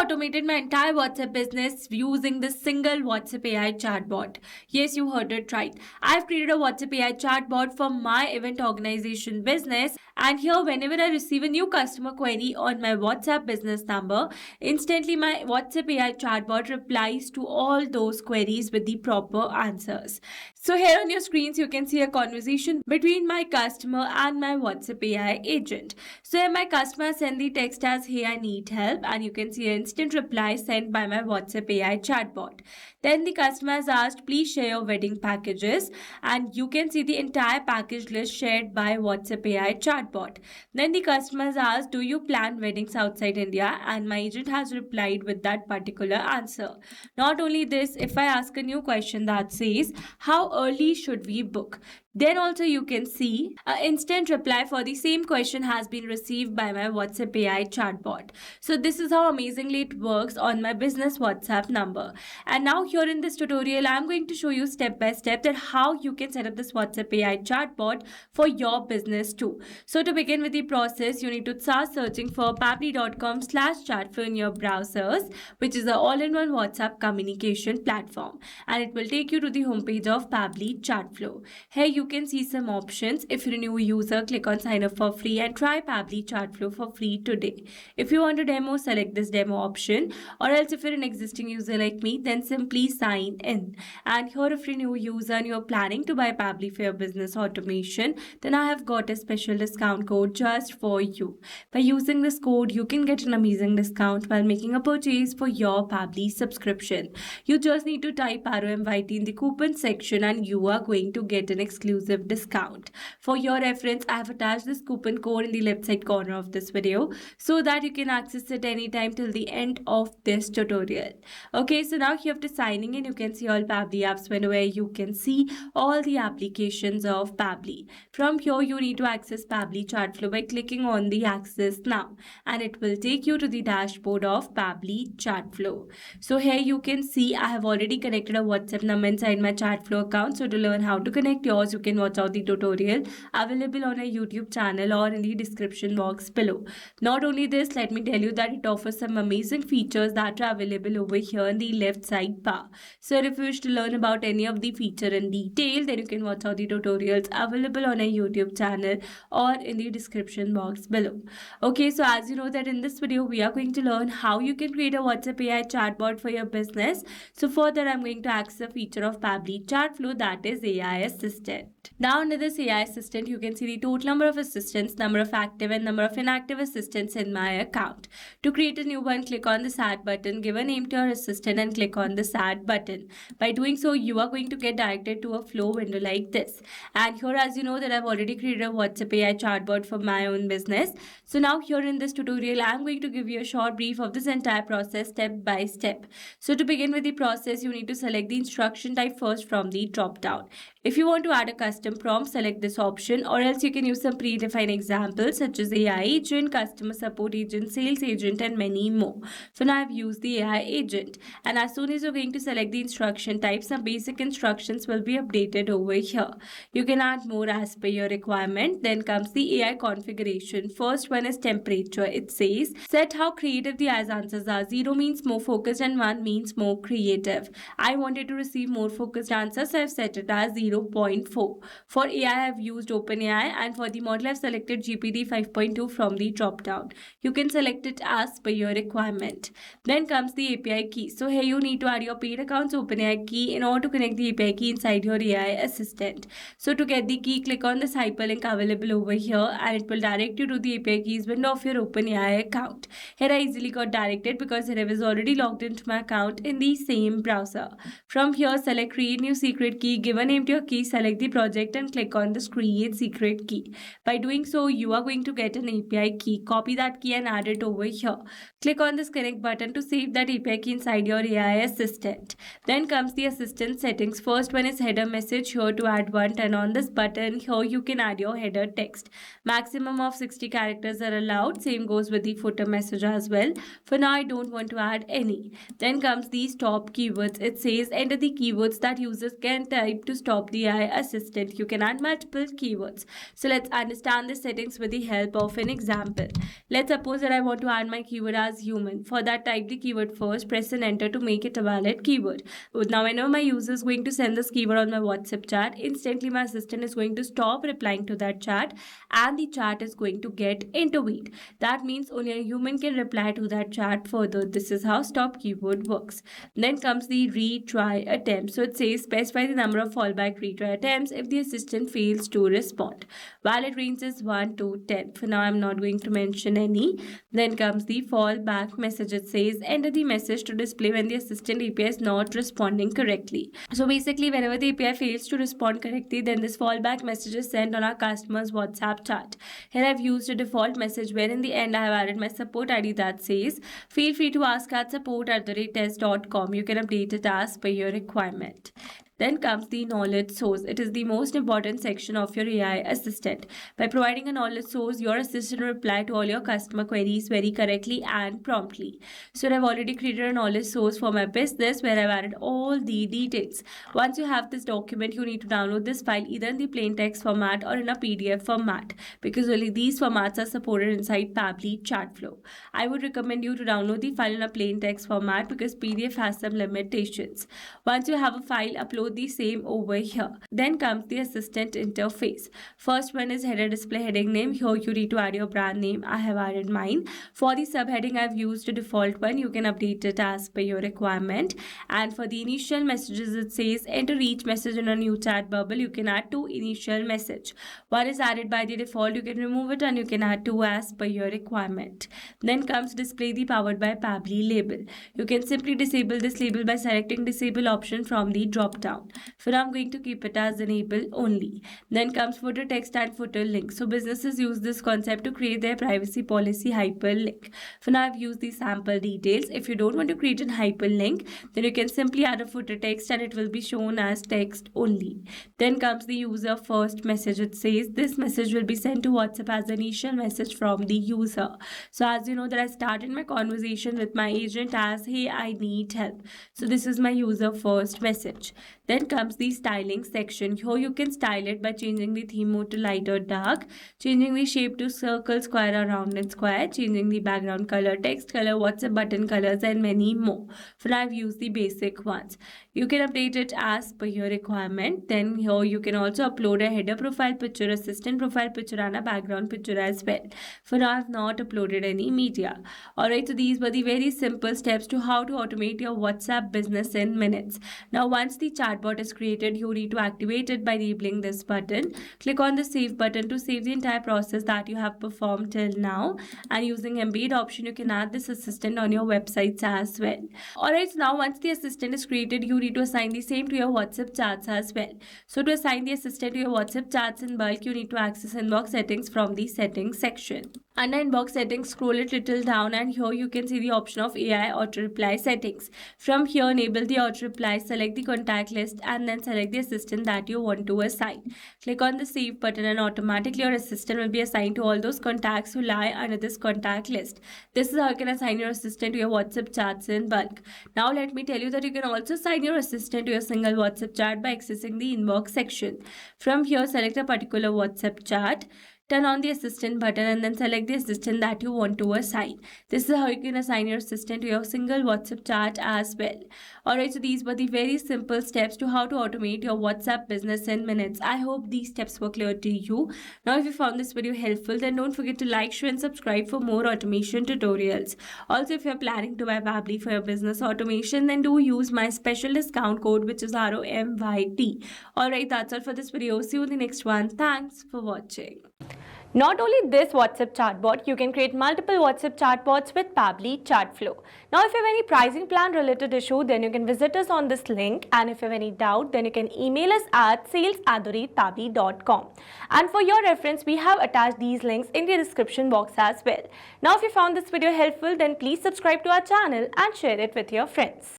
automated my entire WhatsApp business using this single WhatsApp AI chatbot. Yes, you heard it right. I've created a WhatsApp AI chatbot for my event organization business, and here whenever I receive a new customer query on my WhatsApp business number, instantly my WhatsApp AI chatbot replies to all those queries with the proper answers. So here on your screens, you can see a conversation between my customer and my WhatsApp AI agent. So here my customer sent the text as, "Hey, I need help," and you can see an instant reply sent by my WhatsApp AI chatbot. Then the customer has asked, "Please share your wedding packages," and you can see the entire package list shared by WhatsApp AI chatbot. Then the customer has asked, "Do you plan weddings outside India?" and my agent has replied with that particular answer. Not only this, if I ask a new question that says, "How early should we book?" then also you can see an instant reply for the same question has been received by my WhatsApp AI chatbot. So this is how amazingly it works on my business WhatsApp number. And now here in this tutorial, I'm going to show you step by step that how you can set up this WhatsApp AI chatbot for your business too. So to begin with the process, you need to start searching for pabbly.com/chatflow in your browsers, which is an all-in-one WhatsApp communication platform. And it will take you to the homepage of Pabbly Chatflow. Here you can see some options. If you're a new user, click on sign up for free and try Pabbly Chatflow for free today. If you want a demo, select this demo option, or else if you're an existing user like me, then simply sign in. And here if you're a new user and you're planning to buy Pabbly for your business automation, then I have got a special discount code just for you. By using this code, you can get an amazing discount while making a purchase for your Pabbly subscription. You just need to type ROMYT in the coupon section and you are going to get an exclusive discount. For your reference, I have attached this coupon code in the left side corner of this video so that you can access it anytime till the end of this tutorial. Okay, so now here after signing in, you can see all Pabbly apps window where you can see all the applications of Pabbly. From here, you need to access Pabbly Chatflow by clicking on the Access Now, and it will take you to the dashboard of Pabbly Chatflow. So here you can see I have already connected a WhatsApp number inside my Chatflow account. So to learn how to connect yours, you can watch out the tutorial available on our YouTube channel or in the description box below. Not only this, let me tell you that it offers some amazing features that are available over here in the left side bar. So if you wish to learn about any of the feature in detail, then you can watch out the tutorials available on our YouTube channel or in the description box below. Okay, so as you know that in this video, we are going to learn how you can create a WhatsApp AI chatbot for your business. So for that, I'm going to access a feature of Pabbly Chatflow, that is AI Assistant. Now under this AI Assistant, you can see the total number of assistants, number of active and number of inactive assistants in my account. To create a new one, click on this add button, give a name to your assistant and click on this add button. By doing so, you are going to get directed to a flow window like this. And here, as you know that I've already created a WhatsApp AI chatbot for my own business. So now here in this tutorial, I'm going to give you a short brief of this entire process step by step. So to begin with the process, you need to select the instruction type first from the drop down. If you want to add a custom prompt, select this option, or else you can use some predefined examples such as AI agent, customer support agent, sales agent, and many more. So now I've used the AI agent, and as soon as you're going to select the instruction type, some basic instructions will be updated over here. You can add more as per your requirement. Then comes the AI configuration. First one is temperature. It says set how creative the AI's answers are. 0 means more focused and 1 means more creative. I wanted to receive more focused answers, so I've set it as 0.4. For AI, I've used OpenAI, and for the model, I've selected GPT 5.2 from the drop down. You can select it as per your requirement. Then comes the API key. So here you need to add your paid account's OpenAI key in order to connect the API key inside your AI assistant. So to get the key, click on this hyperlink available over here, and it will direct you to the API keys window of your OpenAI account. Here I easily got directed because I was already logged into my account in the same browser. From here, select create new secret key, give a name to your key, select the project and click on this create secret key. By doing so, you are going to get an API key. Copy that key and add it over here. Click on this connect button to save that API key inside your AI assistant. Then comes the assistant settings. First one is header message. Here to add one, turn on this button. Here you can add your header text. Maximum of 60 characters are allowed. Same goes with the footer message as well. For now, I don't want to add any. Then comes the stop keywords. It says enter the keywords that users can type to stop the AI assistant assistant, you can add multiple keywords. So let's understand the settings with the help of an example. Let's suppose that I want to add my keyword as human. For that, type the keyword first, press and enter to make it a valid keyword. Now whenever my user is going to send this keyword on my WhatsApp chat, instantly my assistant is going to stop replying to that chat and the chat is going to get intervened. That means only a human can reply to that chat further. This is how stop keyword works. Then comes the retry attempt. So it says specify the number of fallback retry attempts if the assistant fails to respond. Valid range is 1 to 10. For now, I'm not going to mention any. Then comes the fallback message. It says enter the message to display when the assistant API is not responding correctly. So basically, whenever the API fails to respond correctly, then this fallback message is sent on our customer's WhatsApp chat. Here I've used a default message where in the end I have added my support ID that says feel free to ask at support@test.com. You can update it as per your requirement. Then comes the knowledge source. It is the most important section of your AI assistant. By providing a knowledge source, your assistant will reply to all your customer queries very correctly and promptly. So I've already created a knowledge source for my business where I've added all the details. Once you have this document, you need to download this file either in the plain text format or in a PDF format, because only these formats are supported inside Pabbly Chatflow. I would recommend you to download the file in a plain text format because PDF has some limitations. Once you have a file, upload the same over here. Then comes the assistant interface. First one is header display heading name. Here you need to add your brand name. I have added mine. For the subheading, I've used a default one. You can update it as per your requirement. And for the initial messages, it says enter each message in a new chat bubble. You can add 2 initial message. One is added by the default. You can remove it and you can add 2 as per your requirement. Then comes display the powered by Pabbly label. You can simply disable this label by selecting disable option from the drop down. For now, I'm going to keep it as enable only. Then comes footer text and footer link. So businesses use this concept to create their privacy policy hyperlink. For now, I've used the sample details. If you don't want to create an hyperlink, then you can simply add a footer text and it will be shown as text only. Then comes the user first message. It says this message will be sent to WhatsApp as an initial message from the user. So as you know that I started my conversation with my agent as hey, I need help. So this is my user first message. Then comes the styling section. Here you can style it by changing the theme mode to light or dark, changing the shape to circle, square, or round and square, changing the background color, text color, WhatsApp button colors, and many more. For now, I've used the basic ones. You can update it as per your requirement. Then here you can also upload a header profile picture, assistant profile picture, and a background picture as well. For now, I've not uploaded any media. Alright, so these were the very simple steps to how to automate your WhatsApp business in minutes. Now, once the chatbot is created, you need to activate it by enabling this button. Click on the save button to save the entire process that you have performed till now, and using embed option you can add this assistant on your websites as well. Alright, so now once the assistant is created, you need to assign the same to your WhatsApp chats as well. So to assign the assistant to your WhatsApp chats in bulk, you need to access inbox settings from the settings section. Under inbox settings, scroll it little down and here you can see the option of AI auto reply settings. From here, enable the auto reply, select the contact list and then select the assistant that you want to assign. Click on the save button and automatically your assistant will be assigned to all those contacts who lie under this contact list. This is how you can assign your assistant to your WhatsApp chats in bulk. Now let me tell you that you can also assign your assistant to your single WhatsApp chat by accessing the inbox section. From here, select a particular WhatsApp chat. Turn on the assistant button and then select the assistant that you want to assign. This is how you can assign your assistant to your single WhatsApp chat as well. Alright, so these were the very simple steps to how to automate your WhatsApp business in minutes. I hope these steps were clear to you. Now, if you found this video helpful, then don't forget to like, share and subscribe for more automation tutorials. Also, if you're planning to buy Pabbly for your business automation, then do use my special discount code which is ROMYT. Alright, that's all for this video. See you in the next one. Thanks for watching. Not only this WhatsApp chatbot, you can create multiple WhatsApp chatbots with Pabbly Chatflow. Now, if you have any pricing plan related issue, then you can visit us on this link. And if you have any doubt, then you can email us at sales@pabbly.com. And for your reference, we have attached these links in the description box as well. Now, if you found this video helpful, then please subscribe to our channel and share it with your friends.